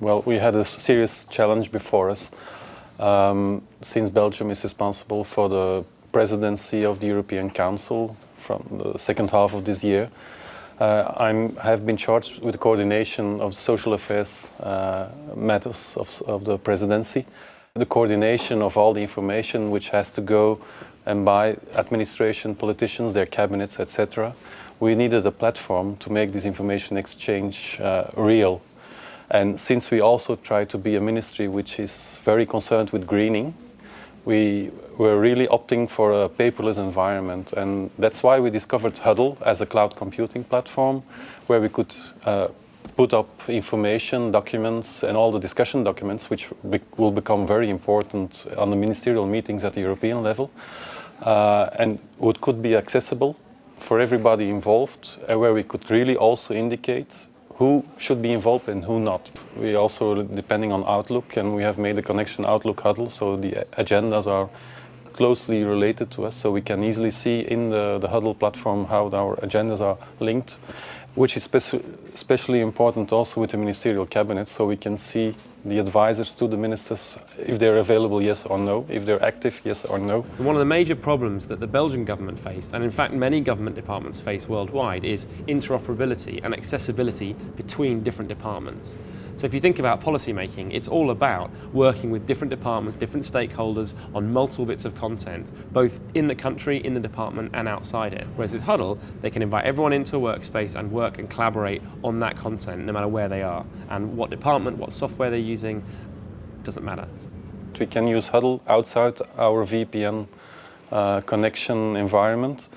Well, we had a serious challenge before us. Since Belgium is responsible for the presidency of the European Council from the second half of this year, I have been charged with the coordination of social affairs matters of the presidency. The coordination of all the information which has to go and by administration, politicians, their cabinets, etc. We needed a platform to make this information exchange real. And since we also try to be a ministry which is very concerned with greening, we were really opting for a paperless environment. And that's why we discovered Huddle as a cloud computing platform where we could put up information, documents, and all the discussion documents, which will become very important on the ministerial meetings at the European level, and what could be accessible for everybody involved, where we could really also indicate who should be involved and who not. We also, depending on Outlook, and we have made a connection Outlook Huddle, so the agendas are closely related to us, so we can easily see in the Huddle platform how our agendas are linked, which is especially important also with the ministerial cabinet, so we can see the advisors to the ministers, if they're available, yes or no, if they're active, yes or no. One of the major problems that the Belgian government faced, and in fact many government departments face worldwide, is interoperability and accessibility between different departments. So if you think about policy making, it's all about working with different departments, different stakeholders on multiple bits of content, both in the country, in the department and outside it. Whereas with Huddle, they can invite everyone into a workspace and work and collaborate on that content no matter where they are. And what department, what software they're using, doesn't matter. We can use Huddle outside our VPN connection environment.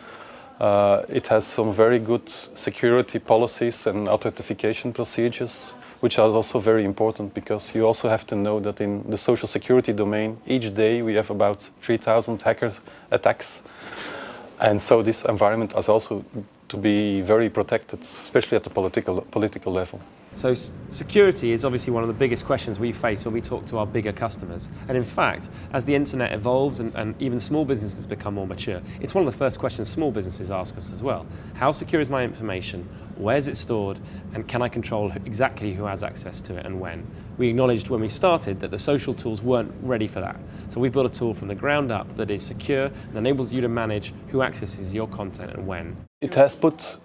It has some very good security policies and authentication procedures, which are also very important because you also have to know that in the social security domain, each day we have about 3,000 hacker attacks. And so this environment has also to be very protected, especially at the political level. So security is obviously one of the biggest questions we face when we talk to our bigger customers. And in fact, as the internet evolves and even small businesses become more mature, it's one of the first questions small businesses ask us as well. How secure is my information? Where's it stored? And can I control exactly who has access to it and when? We acknowledged when we started that the social tools weren't ready for that. So we've built a tool from the ground up that is secure and enables you to manage who accesses your content and when. It has put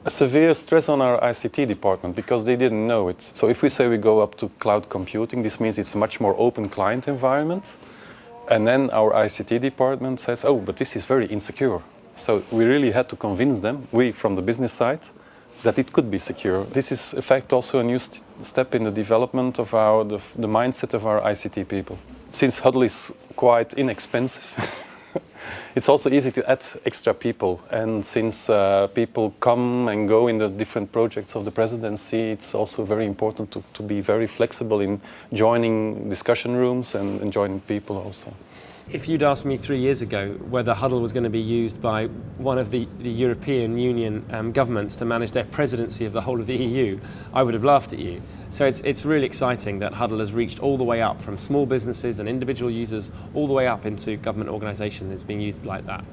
a severe stress on our ICT department because they didn't know it. So if we say we go up to cloud computing, this means it's a much more open client environment. And then our ICT department says, oh, but this is very insecure. So we really had to convince them, we from the business side, that it could be secure. This is in fact also a new step in the development of the mindset of our ICT people. Since Huddle is quite inexpensive, it's also easy to add extra people, and since people come and go in the different projects of the presidency, it's also very important to be very flexible in joining discussion rooms and joining people also. If you'd asked me 3 years ago whether Huddle was going to be used by one of the European Union governments to manage their presidency of the whole of the EU, I would have laughed at you. So it's really exciting that Huddle has reached all the way up from small businesses and individual users all the way up into government organisations. It's being used like that.